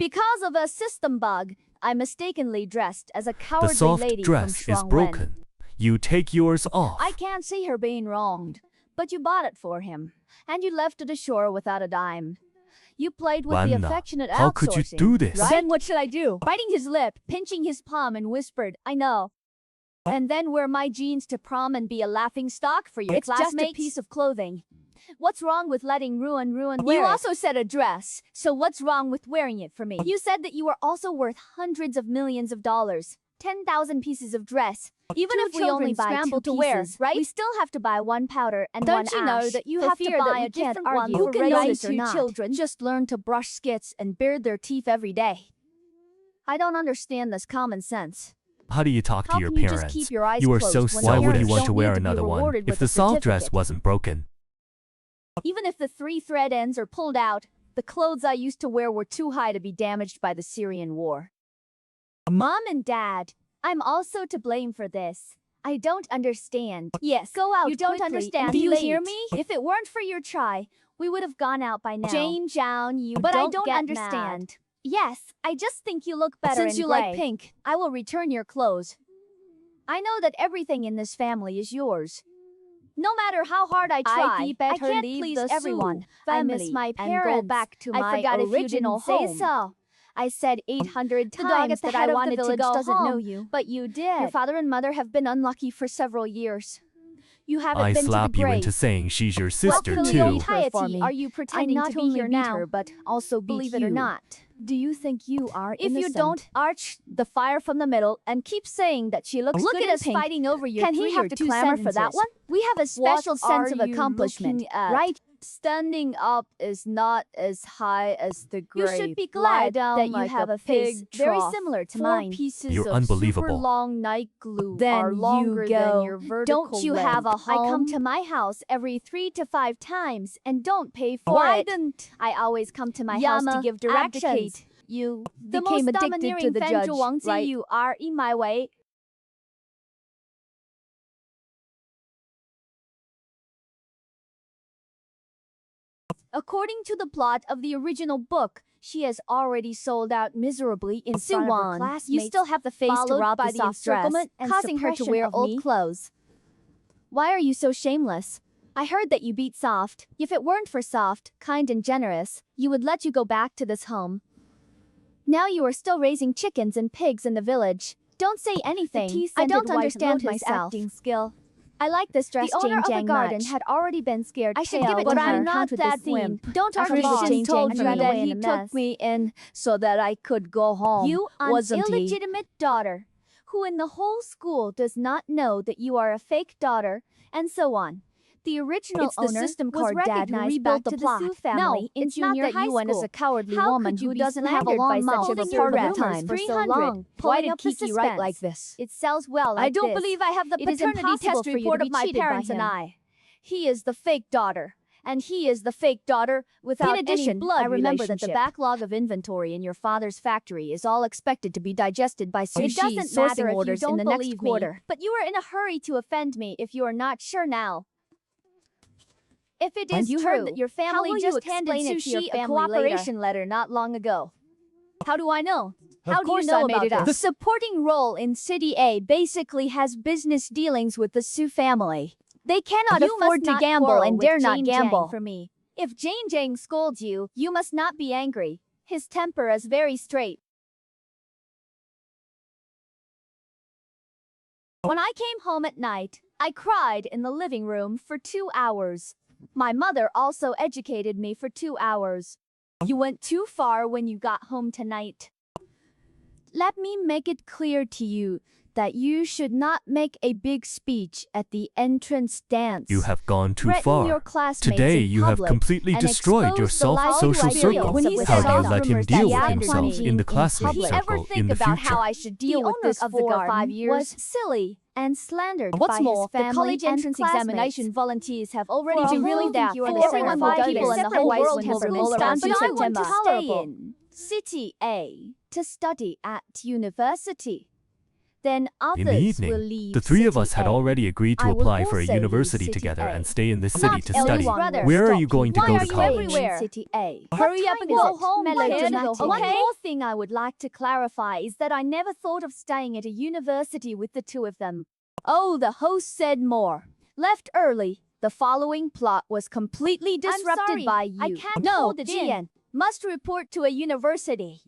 Because of a system bug, I mistakenly dressed as a The cowardly soft lady dress from is Shuangwen. broken. You take yours off. I can't see her being wronged, but you bought it for him, and you left it ashore without a dime. You played with the Wanna, affectionate how could you outsourcing, do this? right? Then what should I do? Biting his lip, pinching his palm, and whispered, I know. And then wear my jeans to prom and be a laughing stock for your classmates? It's just a piece of clothing. What's wrong with letting ruin wear it? You also said a dress, so what's wrong with wearing it for me? You said that you were also worth hundreds of millions of dollars. 10,000 pieces of dress. Even if we only buy two to wear, right? We still have to buy one powder and one ash. Don't you know that you have to buy a different one? Who can raise two children just learn to brush skits and beard their teeth every day? I don't understand this common sense. How do you talk to your How can you parents? just keep your eyes You are closed so when sad. Why would you parents want to don't wear need to be another one rewarded if with the a soft dress certificate? wasn't broken? Even if the 3 thread ends are pulled out, the clothes I used to wear were too high to be damaged by the Syrian war. Mom and Dad, I'm also to blame for this. I don't understand. Yes, go out. You don't understand. Do you hear me? If it weren't for your try, we would have gone out by now. Jane Jiang, you but I don't understand. Mad. Yes, I just think you look better since you like pink. I will return your clothes. I know that everything in this family is yours. No matter how hard I try, I can't please everyone. I miss my parents. And go back to my original home. Say so. I said 800 times that I wanted to go home, know you. But you did. Your father and mother have been unlucky for several years. You haven't been to the grave. I slap you into saying she's your sister what too. Piety are you pretending to be here now? Her, but also believe it or not. Do you think you are innocent? If you don't arch the fire from the middle and keep saying that she looks good in pink, fighting over your can he have to clamor for that one? We have a special sense of accomplishment, right? Standing up is not as high as the grave. You should be glad that you have a face very similar to mine. 4 pieces You're of unbelievable. super long night glue are longer than your vertical Don't you have a home? I come to my house every 3 to 5 times and don't pay for it. Why didn't I always come to my house to give directions? Abdicate. You became addicted to the judge, right? You are in my way. According to the plot of the original book, she has already sold out miserably in front of her classmates. You still have the face to rob by the encirclement and causing her to wear old clothes. Why are you so shameless? I heard that you beat Soft. If it weren't for Soft, kind and generous, you would let you go back to this home. Now you are still raising chickens and pigs in the village. Don't say anything. I don't understand myself. Acting skill. I like this dress. The owner of the garden had already been scared. I should give it to her. But I'm not that whim. Don't argue with Jane told you that he took me in so that I could go home. You an illegitimate daughter, who in the whole school does not know that you are a fake daughter, and so on. The original owner system card dad who rebuilt the plot. No, in junior high school. As a cowardly woman who doesn't have a long mouth of a time for so long. Why did Kiki write like this? It sells well like I don't believe I have the paternity test report of my parents and I. He is the fake daughter. And he is the fake daughter without any blood I remember that the backlog of inventory in your father's factory is all expected to be digested by Sushi's sourcing orders in the next quarter. But you are in a hurry to offend me if you are not sure now. If it is true that your family just handed Sushi a cooperation letter not long ago. How do I know? How do you know about this? The supporting role in City A basically has business dealings with the Su family. They cannot afford to gamble and dare not gamble. For me. If Jane Jiang scolds you, you must not be angry. His temper is very straight. When I came home at night, I cried in the living room for 2 hours. My mother also educated me for 2 hours. You went too far when you got home tonight. Let me make it clear to you that you should not make a big speech at the entrance dance. You have gone too Threaten far. Your classmates Today in you have completely destroyed your social circle. How do you let him deal with himself in the classmate circle in the future? How I should deal with this of 4 or 5 years was silly and slandered. What's more, the college entrance examination volunteers have already been really think you are the center of people in the whole world have rolled around to stay in City A to study at university. Then In the others will evening, leave the three of City us had A. already agreed to I will apply for a also university leave City together A. and stay in this city Not to study. everyone will Where are stop you going to Why go are to you college? in City A? Hurry up and Go go home, melodramatic. One more thing I would like to clarify is that I never thought of staying at a university with the two of them. Oh, the host said more. Left early. The following plot was completely disrupted sorry, by you. I can't no, hold it in. Jian, must report to a university.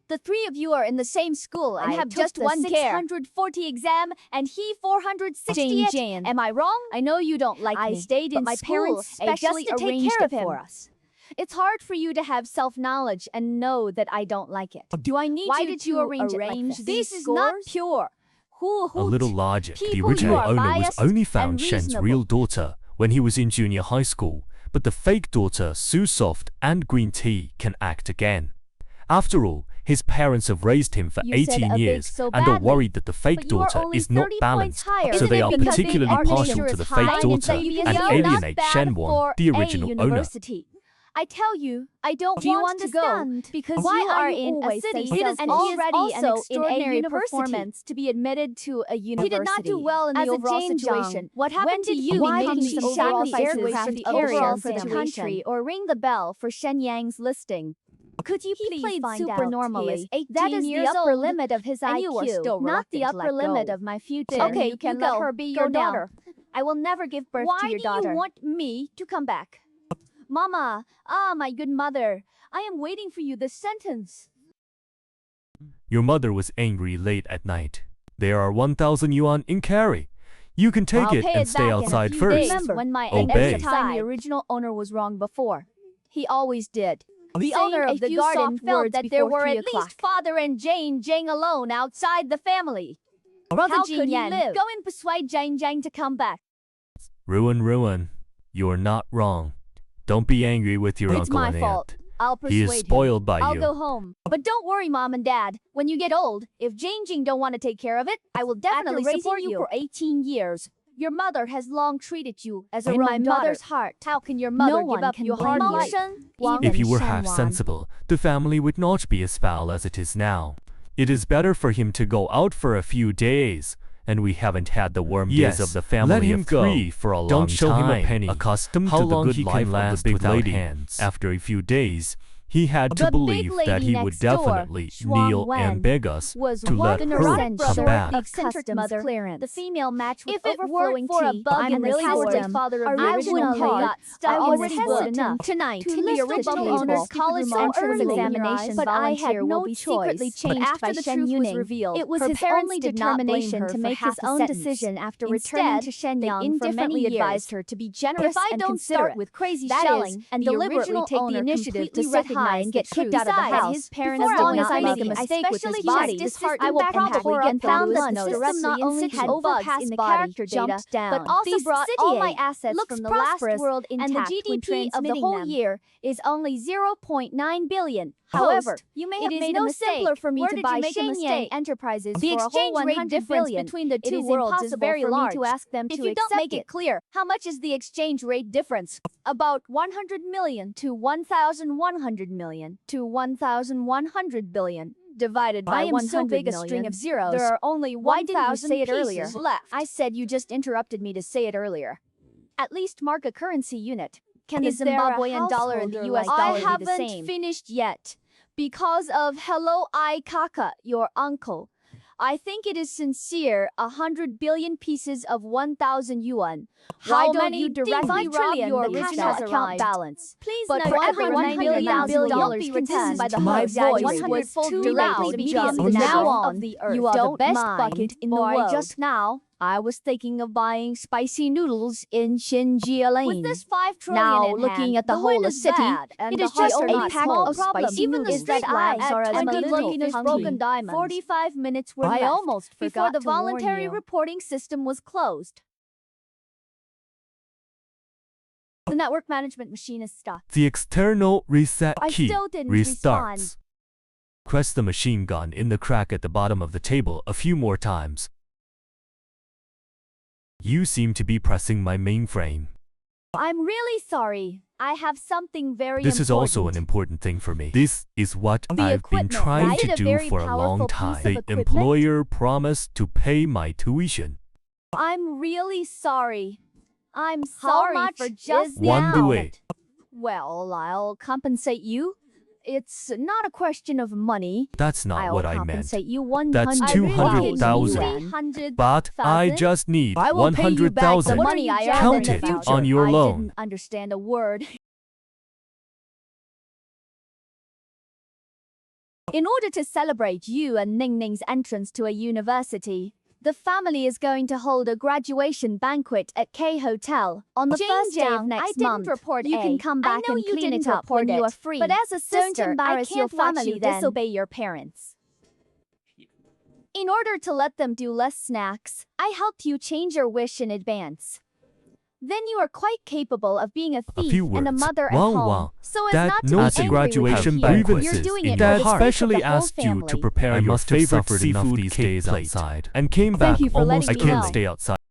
The three of you are in the same school and I have took just the one 640 exam and he 460 it. Jane. Am I wrong? I know you don't like I me, stayed but in my school parents specially just to take arranged care it of him. for us. It's hard for you to have self-knowledge and know that I don't like it. Do I need Why you did to you arrange it like arrange this? these This is not scores? pure. A little logic. The People original who are owner was biased only and found Shen's reasonable. real daughter when he was in junior high school, but the fake daughter, Sue Soft and Green Tea, can act again. After all, his parents have raised him for You said 18 a big years so and are badly. worried that the fake But you are daughter only is not 30 points balanced, higher. so Isn't they it are because particularly the partial architecture to is the high fake and daughter maybe and not alienate bad Shenwon, for the a original owner. university. I tell you, I don't Do you want to go understand? because Why you are are you in a always city saying and self-pity? he is Already also an in a extraordinary university performance to be admitted to a university. He did not do well in the As a overall Jane situation. Zhang, what happened to did you he in become making the the overall sacrifices aircraft for the overall overall for the situation? country or ring the bell for Shen Yang's listing? Could you please played find super out? normally. He is 18 That is the years upper old, limit of his and IQ, you are still not the reluctant to upper let go. limit of my future. Okay, you can let let her be Go your now. daughter. I will never give birth Why to your do daughter. you want me to come back? Mama, my good mother, I am waiting for you this sentence. Your mother was angry late at night. There are 1,000 yuan in carry. You can take I'll it pay and it stay back in a outside few first. days. Remember, when my Obey. every time the original owner was wrong before. He always did. The Saying owner a of the few garden soft felt words that there before were 3 at o'clock. least father and Jane alone outside the family. Brother How Jin could he Yan, live? go and persuade Jane to come back. Ruin. You're not wrong. Don't be angry with your It's uncle my and fault. aunt. I'll persuade He is spoiled by I'll you. go home. But don't worry, Mom and Dad. When you get old, if Jing don't want to take care of it, I will definitely After raising support you you. for 18 years, your mother has long treated you as a In own my daughter. mother's heart, How can your mother no give one up can your blame hard you. life? Wang If you and were half Shenwan. sensible, the family would not be as foul as it is now. It is better for him to go out for a few days, and we haven't had the warm days of the family let him of go. three for a long Don't show him a time. penny. Accustomed How to the long good he can life of last the big without lady. hands. After a few days, he had to The big believe that lady he would next door, definitely Shuang kneel Wen, and beg us was to let the her neurotic come brother back. of the eccentric Customs mother, clearance. the female match with If it overflowing weren't for a tea, bug and in the the cowardly system, father of I the original wouldn't car, got stuck I in already the would system. tonight. To The list the original table. owner's college So entrance early. examination But I had volunteer will no be secretly choice. changed After by the Shen truth was Yuning. revealed, It was her his parents only did not blame determination her to for make half his a own sentence. decision after Instead, returning to Shenyang they for many indifferently years. advised her to be generous If I and don't considerate. start with crazy That shelling is, and the deliberately original take the owner initiative to completely sit high and get kicked out of the house, his parents before did long as not I love make a him. mistake with his Especially body, his disheartened I will backpack probably again get found found the the system directly not only in had City overpassed in the body character data, jumped down, but also This brought City all A my assets looks from the prosperous, last world and the intact when GDP of the transmitting whole them. year is only 0.9 billion. However, However, you may it have is made a no mistake. simpler for me Where to did buy you make a Shenyang mistake? Enterprises The for a whole exchange rate 100 difference billion. between the It two is worlds is impossible very for large. me to ask them If to you don't accept make it clear, how much is the exchange rate difference? About 100 million to 1,100 million to 1,100 billion divided by I am 100 so big a million. string of zeros. There are only Why didn't you 1,000 say it earlier? pieces left. I said you just interrupted me to say it earlier. At least mark a currency unit. Can Is the there a Zimbabwean dollar and the householder US like dollar I be the haven't same? Finished yet. Because of Hello I Kaka, your uncle. I think it is sincere 100 billion pieces of 1,000 yuan. Why How don't many you directly divide rob trillion your the cash original has account arrived? balance? Please But note for that every the $1 million $100,000 be returned by the My whole voice was was too too loud. loud. Medium From now on, of the earth. you are Don't the best mind, bucket in the boy, world. just now, I was thinking of buying spicy noodles in Xinjia Lane. With this 5 trillion Now, in looking hand, at the wind whole is city, bad, and it the is just hearts are a not pack small of problem. spicy Even the noodles. street That lamps I are as am good a little looking as hungry. broken diamonds. 45 minutes were I left almost before forgot the to warn voluntary you. reporting system was closed. The network management machine is stopped. The external reset I key still didn't restarts. respond. Press the machine gun in the crack at the bottom of the table a few more times. You seem to be pressing my mainframe. I'm really sorry. I have something very This is also an important. important thing for me. This is what The I've been equipment, trying right? to A do very for a long powerful time. piece The of equipment. employer promised to pay my tuition. I'm really sorry. I'm How sorry much for just is the One amount. way. Well, I'll compensate you. It's not a question of money. That's not I'll what I meant. compensate you 100,000 That's 200,000. yuan. But I just need I will pay you back the 100,000. money I earned Count in it the future. on your I loan. didn't understand a word. In order to celebrate you and Ning Ning's entrance to a university, the family is going to hold a graduation banquet at K Hotel on the first day of next month. You can come back and clean it up when you are free. But as a sister, I can't watch you disobey your parents. In order to let them do less snacks, I helped you change your wish in advance. Then you are quite capable of being a thief few and a words. mother at Wow, home. wow. So as Dad not to knows be the angry with graduation you, banquet you're doing in it Dad for the sake of specially the whole asked you to family. prepare I your must have favorite suffered enough seafood these cake days plate outside. and came Thank back you for almost. I letting me can't know. stay outside.